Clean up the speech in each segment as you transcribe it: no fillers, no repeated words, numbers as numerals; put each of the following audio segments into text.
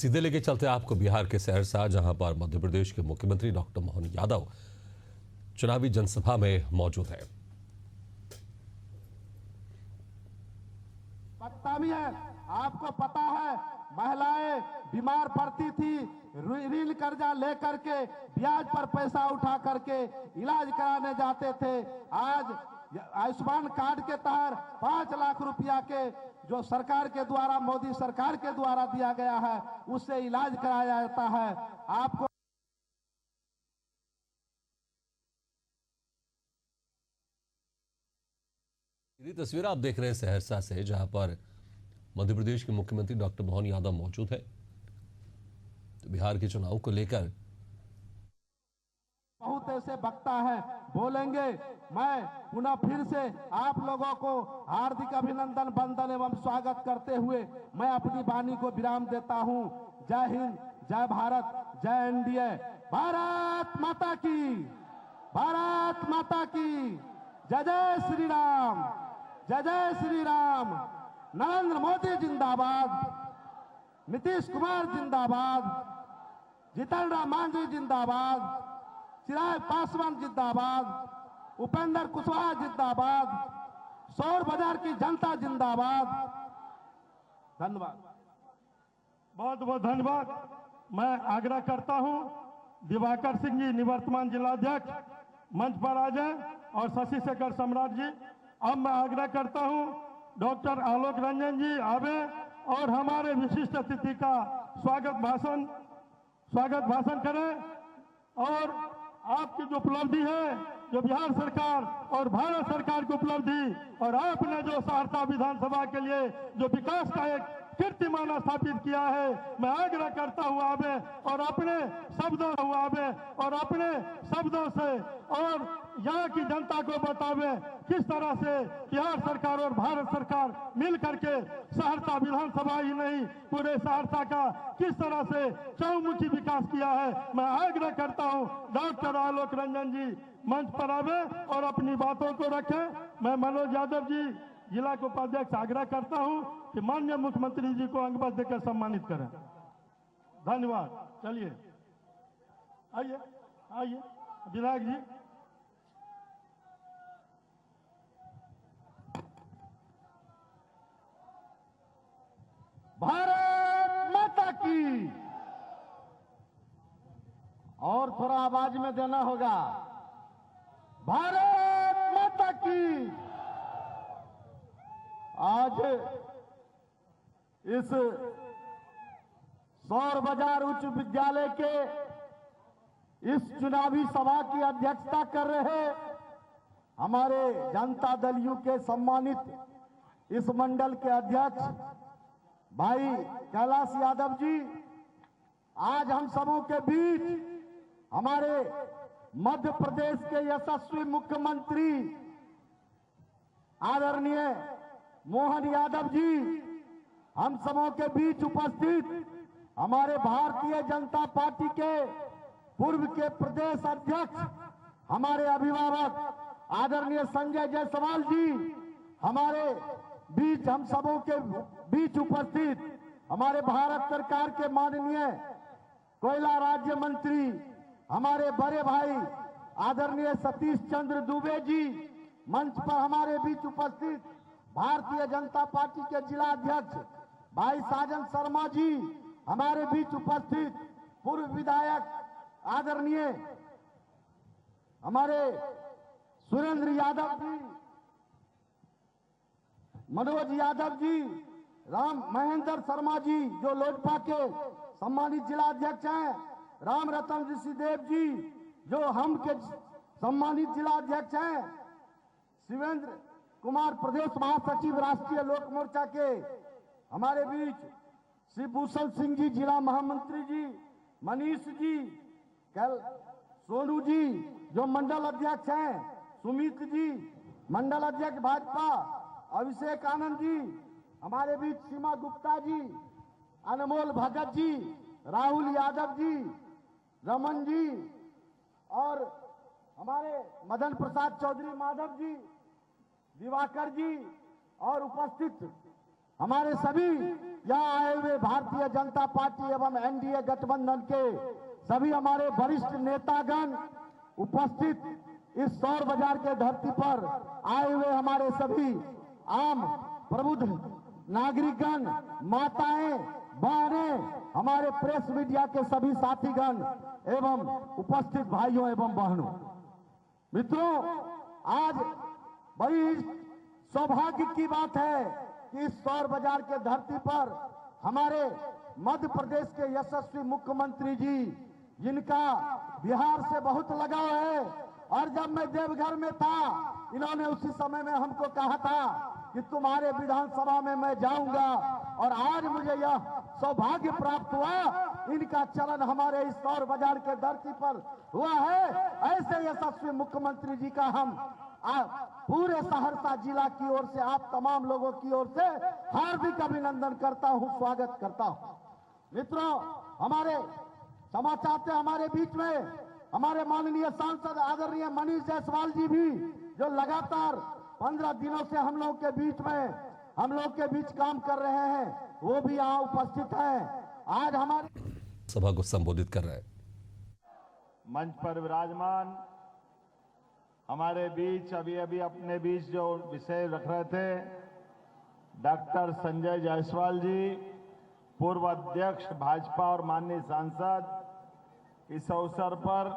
सीधे लेके चलते हैं आपको बिहार के सहरसा, जहां पर मध्य प्रदेश के मुख्यमंत्री डॉक्टर मोहन यादव चुनावी जनसभा में मौजूद है। पता भी है, आपको पता है, महिलाएं बीमार पड़ती थी, ऋण कर्जा लेकर के ब्याज पर पैसा उठा करके इलाज कराने जाते थे। आज आयुष्मान कार्ड के तहत 5 लाख रुपया के जो सरकार के द्वारा, मोदी सरकार के द्वारा दिया गया है, उससे इलाज कराया जाता है। आपको ये तस्वीर आप देख रहे हैं सहरसा से, जहां पर मध्य प्रदेश के मुख्यमंत्री डॉक्टर मोहन यादव मौजूद है। तो बिहार के चुनाव को लेकर बहुत ऐसे वक्ता है, बोलेंगे। मैं पुनः फिर से आप लोगों को हार्दिक अभिनंदन, वंदन एवं स्वागत करते हुए मैं अपनी वाणी को विराम देता हूं। जय हिंद, जय भारत, जय एनडीए। भारत माता की, भारत माता की जय। जय श्री राम, जय जय श्री राम। नरेंद्र मोदी जिंदाबाद, नीतीश कुमार जिंदाबाद, जीतन राम मांझी जिंदाबाद, चिराग पासवान जिंदाबाद, उपेंद्र कुशवाहा जिंदाबाद, सौर बाजार की जनता जिंदाबाद। धन्यवाद, बहुत बहुत धन्यवाद। मैं आग्रह करता हूं दिवाकर सिंह जी, निवर्तमान जिलाध्यक्ष, मंच पर आ जाएं, और शशि शेखर सम्राट जी। अब मैं आग्रह करता हूं डॉक्टर आलोक रंजन जी आवे और हमारे विशिष्ट अतिथि का स्वागत भाषण करें। और आपकी जो उपलब्धि है, जो बिहार सरकार और भारत सरकार की उपलब्धि, और आपने जो सहरसा विधानसभा के लिए जो विकास का एक कीर्तिमान स्थापित किया है, मैं आग्रह करता हूं आवे और अपने शब्दों से और यहाँ की जनता को बतावे किस तरह से बिहार सरकार और भारत सरकार मिल करके सहरसा विधानसभा ही नहीं, पूरे सहरसा का किस तरह से चहुमुखी विकास किया है। मैं आग्रह करता हूं डॉक्टर आलोक रंजन जी मंच पर आवे और अपनी बातों को रखें। मैं मनोज यादव जी, जिला के उपाध्यक्ष, आग्रह करता हूं कि माननीय मुख्यमंत्री जी को अंगबद्ध देकर सम्मानित करें। धन्यवाद। चलिए, आइए विधायक जी। भारत माता की, और थोड़ा आवाज में देना होगा। भारत माता की। आज इस सौर बाजार उच्च विद्यालय के इस चुनावी सभा की अध्यक्षता कर रहे हमारे जनता दल यू के सम्मानित इस मंडल के अध्यक्ष भाई कैलाश यादव जी, आज हम सबों के बीच हमारे मध्य प्रदेश के यशस्वी मुख्यमंत्री आदरणीय मोहन यादव जी, हम सबों के बीच उपस्थित हमारे भारतीय जनता पार्टी के पूर्व के प्रदेश अध्यक्ष, हमारे अभिभावक आदरणीय संजय जायसवाल जी, हमारे बीच हम सबों के बीच उपस्थित हमारे भारत सरकार के माननीय कोयला राज्य मंत्री, हमारे बड़े भाई आदरणीय सतीश चंद्र दुबे जी, मंच पर हमारे बीच उपस्थित भारतीय जनता पार्टी के जिला अध्यक्ष भाई साजन शर्मा जी, हमारे बीच उपस्थित पूर्व विधायक आदरणीय हमारे सुरेंद्र यादव जी, मनोज यादव जी, राम महेंद्र शर्मा जी जो लोजपा के सम्मानित जिला अध्यक्ष हैं, राम रतन ऋषिदेव जी जो हम के सम्मानित जिला अध्यक्ष हैं, शिवेंद्र कुमार प्रदेश महासचिव राष्ट्रीय लोक मोर्चा के हमारे बीच, श्री भूषण सिंह जी जिला महामंत्री जी, मनीष जी, सोनू जी जो मंडल अध्यक्ष हैं, सुमित जी मंडल अध्यक्ष भाजपा, अभिषेक आनंद जी, हमारे बीच सीमा गुप्ता जी, अनमोल भगत जी, राहुल यादव जी, रमन जी, और हमारे मदन प्रसाद चौधरी माधव जी, दिवाकर जी, और उपस्थित हमारे सभी यहाँ आए हुए भारतीय जनता पार्टी एवं एनडीए गठबंधन के सभी हमारे वरिष्ठ नेतागण उपस्थित इस सौर बाजार के धरती पर आए हुए हमारे सभी आम प्रबुद्ध नागरिकगण, माताएं, बहनें, हमारे प्रेस मीडिया के सभी साथीगण एवं उपस्थित भाइयों एवं बहनों, मित्रों, आज बड़ी सौभाग्य की बात है कि इस सौर बाजार के धरती पर हमारे मध्य प्रदेश के यशस्वी मुख्यमंत्री जी, जिनका बिहार से बहुत लगाव है, और जब मैं देवघर में था, इन्होंने उसी समय में हमको कहा था कि तुम्हारे विधानसभा में मैं जाऊंगा, और आज मुझे यह सौभाग्य प्राप्त हुआ, इनका चलन हमारे इस सौर बाजार के धरती पर हुआ है। ऐसे यशस्वी मुख्यमंत्री जी का हम पूरे सहरसा जिला की ओर से, आप तमाम लोगों की ओर से हार्दिक अभिनंदन करता हूं, स्वागत करता हूं। मित्रों, हमारे क्षमा चाहते हमारे बीच में हमारे माननीय सांसद आदरणीय मनीष जायसवाल जी भी, जो लगातार 15 दिनों से हम लोग के बीच काम कर रहे हैं, वो भी यहाँ उपस्थित हैं। आज हमारे सभा को संबोधित कर रहे हैं। मंच पर विराजमान हमारे बीच अभी अपने बीच जो विषय रख रहे थे, डॉक्टर संजय जायसवाल जी, पूर्व अध्यक्ष भाजपा और माननीय सांसद, इस अवसर पर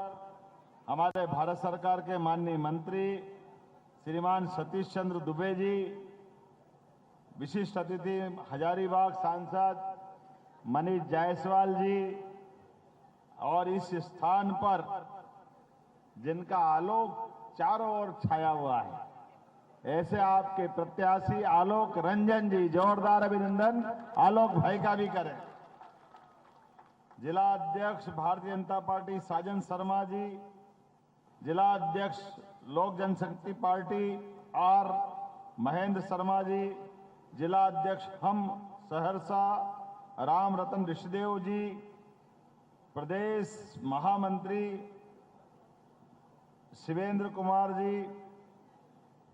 हमारे भारत सरकार के माननीय मंत्री श्रीमान सतीश चंद्र दुबे जी, विशिष्ट अतिथि हजारीबाग सांसद मनीष जायसवाल जी, और इस स्थान पर जिनका आलोक चारों ओर छाया हुआ है, ऐसे आपके प्रत्याशी आलोक रंजन जी, जोरदार अभिनंदन आलोक भाई का भी करें। जिला अध्यक्ष भारतीय जनता पार्टी साजन शर्मा जी, जिला अध्यक्ष लोक जनशक्ति पार्टी आर महेंद्र शर्मा जी, जिला अध्यक्ष हम सहरसा राम रतन ऋषिदेव जी, प्रदेश महामंत्री शिवेंद्र कुमार जी,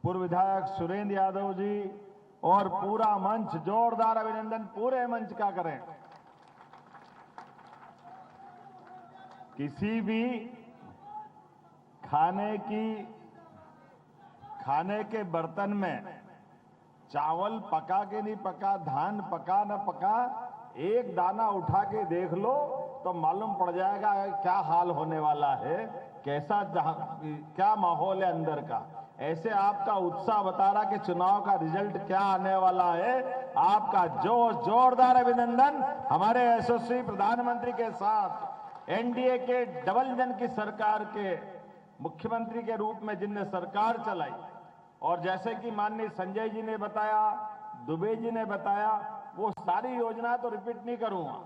पूर्व विधायक सुरेंद्र यादव जी, और पूरा मंच, जोरदार अभिनंदन पूरे मंच का करें। किसी भी खाने के बर्तन में चावल पका के नहीं पका, धान पका न पका, एक दाना उठा के देख लो तो मालूम पड़ जाएगा क्या हाल होने वाला है, क्या माहौल है अंदर का। ऐसे आपका उत्साह बता रहा कि चुनाव का रिजल्ट क्या आने वाला है। आपका जोरदार अभिनंदन हमारे यशस्वी प्रधानमंत्री के साथ एनडीए के डबल इंजन की सरकार के मुख्यमंत्री के रूप में जिनने सरकार चलाई, और जैसे कि माननीय संजय जी ने बताया, दुबे जी ने बताया, वो सारी योजना तो रिपीट नहीं करूंगा,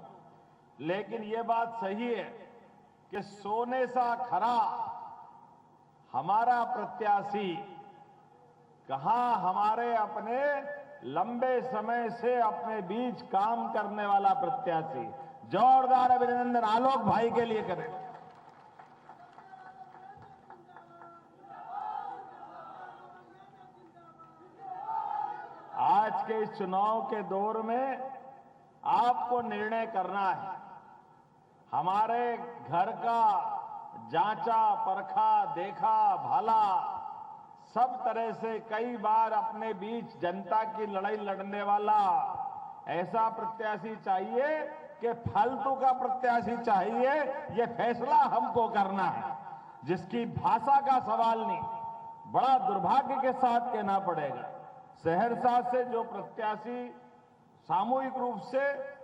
लेकिन ये बात सही है कि सोने सा खरा हमारा प्रत्याशी, कहां हमारे अपने लंबे समय से अपने बीच काम करने वाला प्रत्याशी। जोरदार अभिनंदन आलोक भाई के लिए करें। आज के इस चुनाव के दौर में आपको निर्णय करना है। हमारे घर का जांचा परखा देखा भाला सब तरह से कई बार अपने बीच जनता की लड़ाई लड़ने वाला ऐसा प्रत्याशी चाहिए कि फालतू का प्रत्याशी चाहिए। ये फैसला हमको करना है, जिसकी भाषा का सवाल नहीं। बड़ा दुर्भाग्य के साथ कहना पड़ेगा, सहरसा से जो प्रत्याशी सामूहिक रूप से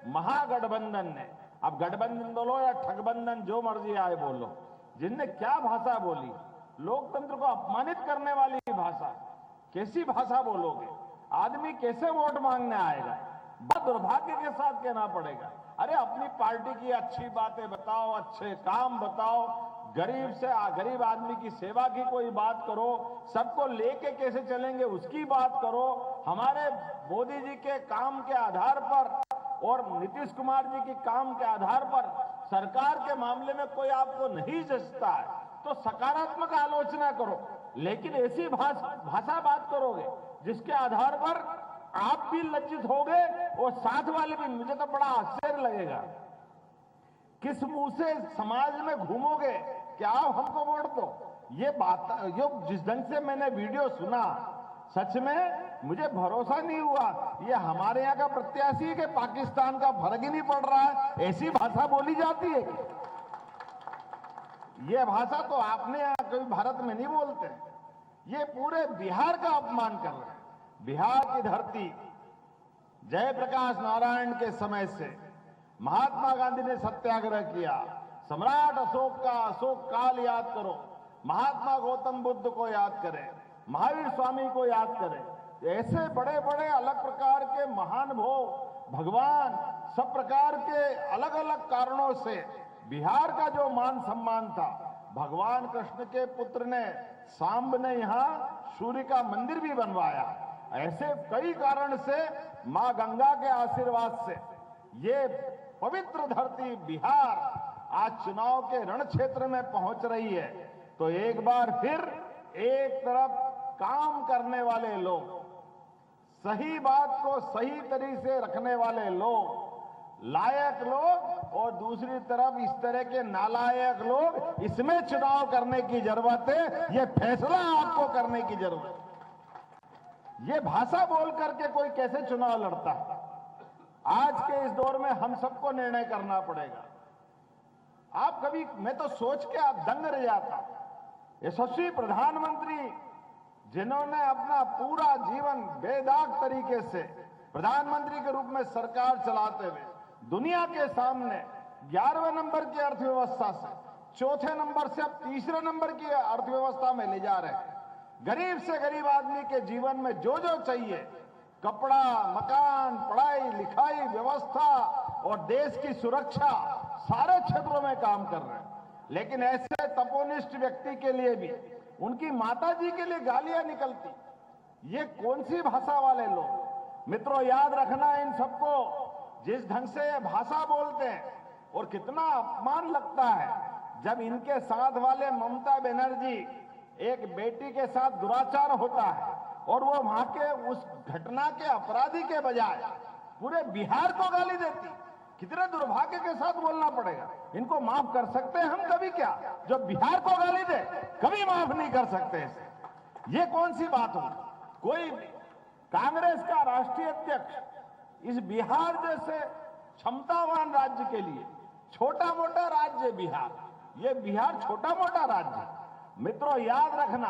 महागठबंधन ने, अब गठबंधन बोलो या ठगबंधन, जो मर्जी आए बोलो, जिनने क्या भाषा बोली, लोकतंत्र को अपमानित करने वाली भाषा, कैसी भाषा बोलोगे? आदमी कैसे वोट मांगने आएगा? बहुत दुर्भाग्य के साथ कहना पड़ेगा। अरे अपनी पार्टी की अच्छी बातें बताओ, अच्छे काम बताओ, गरीब आदमी की सेवा की कोई बात करो, सबको लेके कैसे चलेंगे उसकी बात करो। हमारे मोदी जी के काम के आधार पर और नीतीश कुमार जी के काम के आधार पर सरकार के मामले में कोई आपको नहीं जचता है तो सकारात्मक आलोचना करो, लेकिन ऐसी भाषा बात करोगे जिसके आधार पर आप भी लज्जित होगे और साथ वाले भी। मुझे तो बड़ा आश्चर्य लगेगा, किस मुंह से समाज में घूमोगे कि आप हमको वोट दो। ये बात जो जिस ढंग से मैंने वीडियो सुना, सच में मुझे भरोसा नहीं हुआ ये हमारे यहाँ का प्रत्याशी है कि पाकिस्तान का, फर्क ही नहीं पड़ रहा है। ऐसी भाषा बोली जाती है क्या? ये भाषा तो आपने यहाँ कभी भारत में नहीं बोलते। ये पूरे बिहार का अपमान कर रहे हैं। बिहार की धरती जयप्रकाश नारायण के समय से महात्मा गांधी ने सत्याग्रह किया, सम्राट अशोक का अशोक काल याद करो, महात्मा गौतम बुद्ध को याद करें, महावीर स्वामी को याद करें। ऐसे बड़े बड़े अलग प्रकार के महानुभाव, भगवान, सब प्रकार के अलग अलग कारणों से बिहार का जो मान सम्मान था, भगवान कृष्ण के पुत्र ने सांब ने यहाँ सूर्य का मंदिर भी बनवाया। ऐसे कई कारण से मां गंगा के आशीर्वाद से ये पवित्र धरती बिहार आज चुनाव के रण क्षेत्र में पहुंच रही है। तो एक बार फिर एक तरफ काम करने वाले लोग, सही बात को सही तरीके से रखने वाले लोग, लायक लोग, और दूसरी तरफ इस तरह के नालायक लोग, इसमें चुनाव करने की जरूरत है। ये फैसला आपको करने की जरूरत है। ये भाषा बोल करके कोई कैसे चुनाव लड़ता है? आज के इस दौर में हम सबको निर्णय करना पड़ेगा। आप कभी, मैं तो सोच के आप दंग रह जाता, यशस्वी प्रधानमंत्री जिन्होंने अपना पूरा जीवन बेदाग तरीके से प्रधानमंत्री के रूप में सरकार चलाते हुए दुनिया के सामने 11वें नंबर की अर्थव्यवस्था से चौथे नंबर से अब तीसरे नंबर की अर्थव्यवस्था में ले जा रहे हैं। गरीब से गरीब आदमी के जीवन में जो जो चाहिए, कपड़ा, मकान, पढ़ाई लिखाई, व्यवस्था और देश की सुरक्षा, सारे क्षेत्रों में काम कर रहे हैं। लेकिन ऐसे तपोनिष्ठ व्यक्ति के लिए भी, उनकी माता जी के लिए गालियां निकलती। ये कौन सी भाषा वाले लोग? मित्रों, याद रखना, इन सबको जिस ढंग से भाषा बोलते हैं और कितना अपमान लगता है जब इनके साथ वाले ममता बनर्जी, एक बेटी के साथ दुराचार होता है और वो वहां के उस घटना के अपराधी के बजाय पूरे बिहार को गाली देती। कितने दुर्भाग्य के साथ बोलना पड़ेगा। इनको माफ कर सकते हैं हम कभी? क्या जो बिहार को गाली दे कभी माफ नहीं कर सकते इसे। ये कौन सी बात होगी? कोई कांग्रेस का राष्ट्रीय अध्यक्ष इस बिहार जैसे क्षमतावान राज्य के लिए, छोटा मोटा राज्य बिहार, ये बिहार छोटा मोटा राज्य। मित्रों, याद रखना,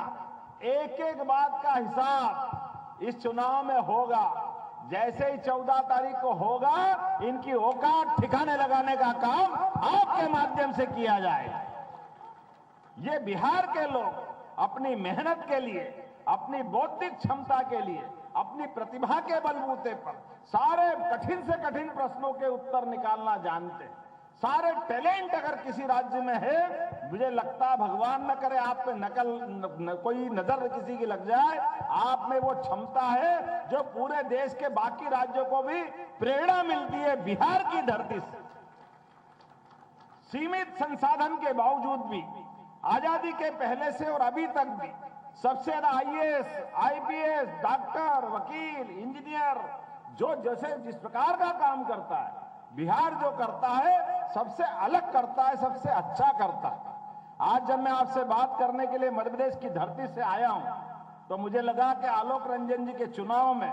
एक एक बात का हिसाब इस चुनाव में होगा। जैसे ही 14 तारीख को होगा, इनकी औकात ठिकाने लगाने का काम आपके माध्यम से किया जाएगा। ये बिहार के लोग अपनी मेहनत के लिए, अपनी बौद्धिक क्षमता के लिए, अपनी प्रतिभा के बलबूते पर सारे कठिन से कठिन प्रश्नों के उत्तर निकालना जानते हैं। सारे टैलेंट अगर किसी राज्य में है, मुझे लगता है भगवान न करे आप पे कोई नजर किसी की लग जाए, आप में वो क्षमता है जो पूरे देश के बाकी राज्यों को भी प्रेरणा मिलती है बिहार की धरती से। सीमित संसाधन के बावजूद भी, आजादी के पहले से और अभी तक भी सबसे ज्यादा आईएएस, आईपीएस, डॉक्टर, वकील, इंजीनियर जो जैसे जिस प्रकार का काम करता है, बिहार जो करता है सबसे अलग करता है, सबसे अच्छा करता है। आज जब मैं आपसे बात करने के लिए मध्य प्रदेश की धरती से आया हूं, तो मुझे लगा कि आलोक रंजन जी के चुनाव में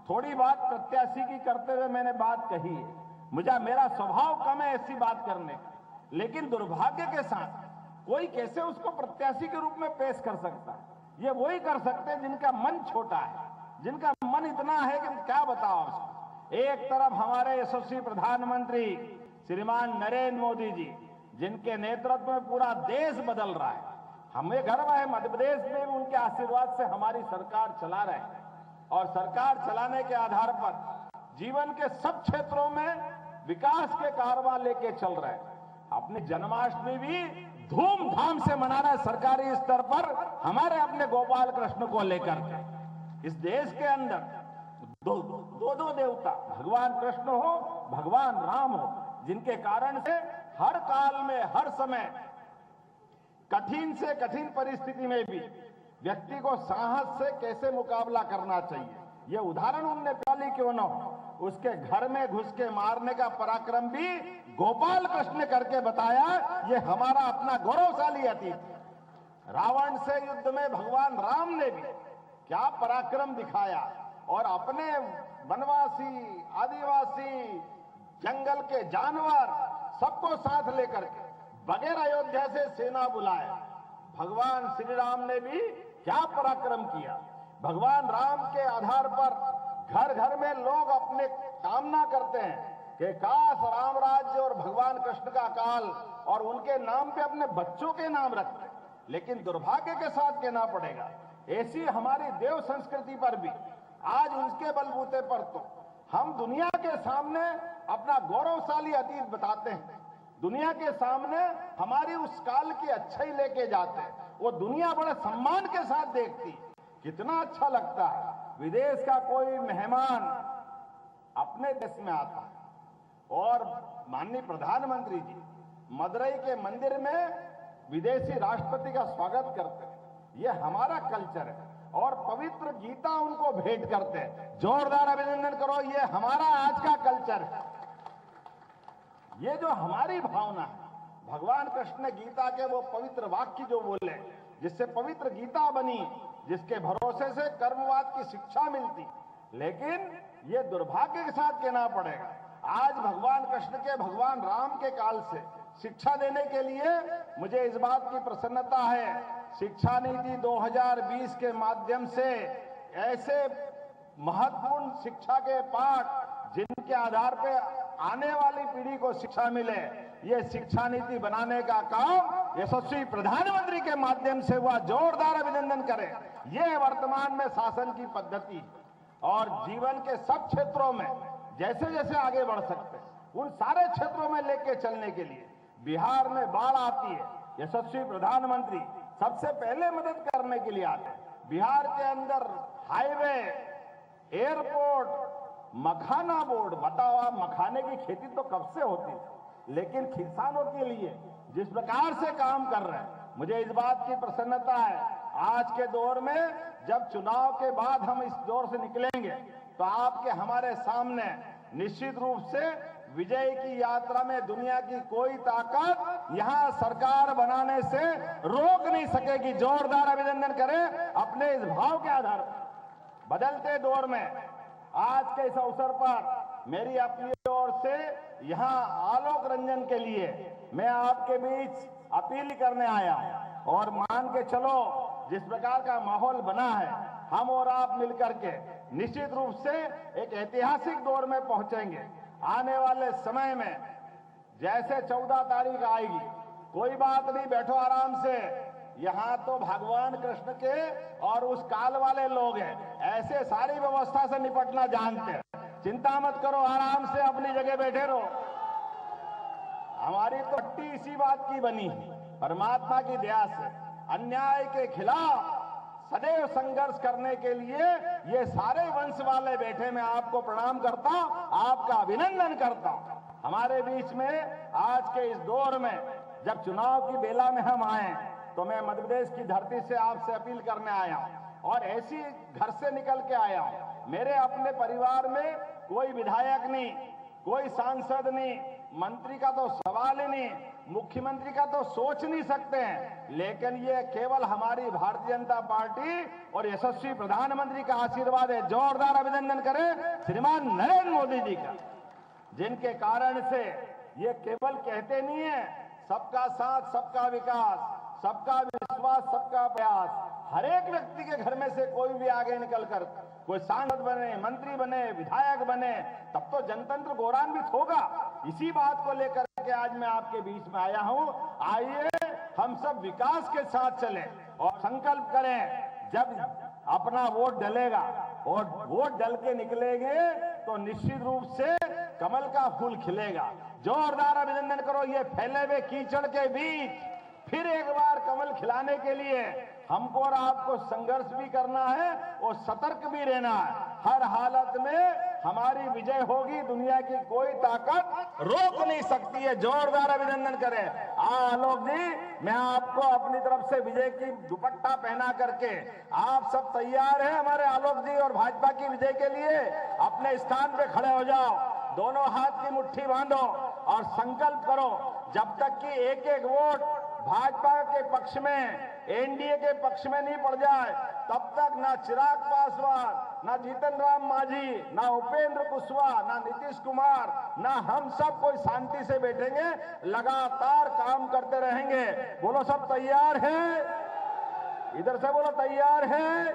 थोड़ी बात प्रत्याशी की करते हुए मैंने बात कही है। मेरा स्वभाव कम है ऐसी बात करने का, लेकिन दुर्भाग्य के साथ कोई कैसे उसको प्रत्याशी के रूप में पेश कर सकता है? ये वही कर सकते हैं जिनका मन छोटा है, जिनका मन इतना है कि क्या बताओ उसको। एक तरफ हमारे यशस्वी प्रधानमंत्री श्रीमान नरेंद्र मोदी जी, जिनके नेतृत्व में पूरा देश बदल रहा है। हमें गर्व है मध्य प्रदेश में भी उनके आशीर्वाद से हमारी सरकार चला रहे हैं, और सरकार चलाने के आधार पर जीवन के सब क्षेत्रों में विकास के कारवां लेके चल रहे हैं। अपनी जन्माष्टमी भी धूमधाम से मना रहे सरकारी स्तर पर, हमारे अपने गोपाल कृष्ण को लेकर के। इस देश के अंदर दो देवता, भगवान कृष्ण हो, भगवान राम हो, जिनके कारण से हर काल में, हर समय कठिन से कठिन परिस्थिति में भी व्यक्ति को साहस से कैसे मुकाबला करना चाहिए, ये उदाहरण उनने प्याली क्यों न हो, उसके घर में घुस के मारने का पराक्रम भी गोपाल कृष्ण ने करके बताया। ये हमारा अपना गौरवशाली अतीत है। रावण से युद्ध में भगवान राम ने भी क्या पराक्रम दिखाया और अपने वनवासी, आदिवासी, जंगल के जानवर सबको साथ लेकर के बगैर अयोध्या से सेना बुलाए। भगवान श्री राम ने भी क्या पराक्रम किया। भगवान राम के आधार पर घर घर में लोग अपने कामना करते हैं कि काश राम राज्य और भगवान कृष्ण का काल और उनके नाम पे अपने बच्चों के नाम रखते, लेकिन दुर्भाग्य के साथ कहना पड़ेगा ऐसी हमारी देव संस्कृति पर भी आज उसके बलबूते पर तो हम दुनिया के सामने अपना गौरवशाली अतीत बताते हैं, दुनिया के सामने हमारी उस काल की अच्छाई लेके जाते हैं। वो दुनिया बड़े सम्मान के साथ देखती, कितना अच्छा लगता है। विदेश का कोई मेहमान अपने देश में आता है और माननीय प्रधानमंत्री जी मदुरई के मंदिर में विदेशी राष्ट्रपति का स्वागत करते हैं। ये हमारा कल्चर है और पवित्र गीता उनको भेंट करते हैं। जोरदार अभिनंदन करो, ये हमारा आज का कल्चर है। ये जो हमारी भावना है, भगवान कृष्ण ने गीता के वो पवित्र वाक्य जो बोले, जिससे पवित्र गीता बनी, जिसके भरोसे से कर्मवाद की शिक्षा मिलती, लेकिन ये दुर्भाग्य के साथ कहना पड़ेगा आज भगवान कृष्ण के, भगवान राम के काल से शिक्षा देने के लिए मुझे इस बात की प्रसन्नता है, शिक्षा नीति 2020 के माध्यम से ऐसे महत्वपूर्ण शिक्षा के पाठ जिनके आधार पर आने वाली पीढ़ी को शिक्षा मिले, ये शिक्षा नीति बनाने का काम यशस्वी प्रधानमंत्री के माध्यम से हुआ। जोरदार अभिनंदन करें। ये वर्तमान में शासन की पद्धति और जीवन के सब क्षेत्रों में जैसे जैसे आगे बढ़ सकते हैं उन सारे क्षेत्रों में लेके चलने के लिए बिहार में बाढ़ आती है, यशस्वी प्रधानमंत्री सबसे पहले मदद करने के लिए आते हैं। बिहार के अंदर हाईवे, एयरपोर्ट, मखाना बोर्ड, बताओ आप, मखाने की खेती तो कब से होती है, लेकिन किसानों के लिए जिस प्रकार से काम कर रहे हैं, मुझे इस बात की प्रसन्नता है। आज के दौर में जब चुनाव के बाद हम इस दौर से निकलेंगे तो आपके हमारे सामने निश्चित रूप से विजय की यात्रा में दुनिया की कोई ताकत यहां सरकार बनाने से रोक नहीं सकेगी। जोरदार अभिनंदन करें अपने इस भाव के आधार पर। बदलते दौर में आज के इस अवसर पर मेरी अपनी ओर से यहां आलोक रंजन के लिए मैं आपके बीच अपील करने आया हूं और मान के चलो जिस प्रकार का माहौल बना है, हम और आप मिलकर के निश्चित रूप से एक ऐतिहासिक दौर में पहुंचेंगे। आने वाले समय में जैसे 14 तारीख आएगी, कोई बात नहीं, बैठो आराम से। यहां तो भगवान कृष्ण के और उस काल वाले लोग हैं, ऐसे सारी व्यवस्था से निपटना जानते हैं। चिंता मत करो, आराम से अपनी जगह बैठे रहो। हमारी तो हट्टी इसी बात की बनी है, परमात्मा की दया से अन्याय के खिलाफ सदैव संघर्ष करने के लिए ये सारे वंश वाले बैठे, मैं आपको प्रणाम करता हूं, आपका अभिनंदन करता हूं। हमारे बीच में आज के इस दौर में जब चुनाव की बेला में हम आए तो मैं मध्य प्रदेश की धरती से आपसे अपील करने आया हूं और ऐसी घर से निकल के आया हूं। मेरे अपने परिवार में कोई विधायक नहीं, कोई सांसद नहीं, मंत्री का तो सवाल ही नहीं, मुख्यमंत्री का तो सोच नहीं सकते हैं, लेकिन ये केवल हमारी भारतीय जनता पार्टी और यशस्वी प्रधानमंत्री का आशीर्वाद है। जोरदार अभिनंदन करें श्रीमान नरेंद्र मोदी जी का, जिनके कारण से ये केवल कहते नहीं है सबका साथ, सबका विकास, सबका विश्वास, सबका प्रयास। हर एक व्यक्ति के घर में से कोई भी आगे निकलकर कोई सांसद बने, मंत्री बने, विधायक बने, तब तो जनतंत्र गौरवान्वित होगा। इसी बात को लेकर के आज मैं आपके बीच में आया हूं। आइए हम सब विकास के साथ चलें और संकल्प करें, जब अपना वोट डलेगा और वोट डल के निकलेंगे तो निश्चित रूप से कमल का फूल खिलेगा। जोरदार अभिनंदन करो। ये फैले हुए कीचड़ के बीच फिर एक बार कमल खिलाने के लिए हमको और आपको संघर्ष भी करना है और सतर्क भी रहना है। हर हालत में हमारी विजय होगी, दुनिया की कोई ताकत रोक नहीं सकती है। जोरदार अभिनंदन करें। आलोक जी, मैं आपको अपनी तरफ से विजय की दुपट्टा पहना करके, आप सब तैयार हैं हमारे आलोक जी और भाजपा की विजय के लिए? अपने स्थान पे खड़े हो जाओ, दोनों हाथ की मुट्ठी बांधो और संकल्प करो, जब तक कि एक एक वोट भाजपा के पक्ष में, एनडीए के पक्ष में नहीं पड़ जाए, तब तक ना चिराग पासवान, ना जीतन राम मांझी, ना उपेंद्र कुशवाहा, ना नीतीश कुमार, ना हम सब कोई शांति से बैठेंगे, लगातार काम करते रहेंगे। बोलो सब तैयार हैं? इधर से बोलो तैयार हैं?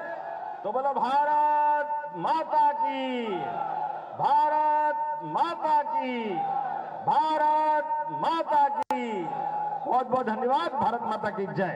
तो बोलो भारत माता की, भारत माता की, भारत माता की। बहुत बहुत धन्यवाद। भारत माता की जय।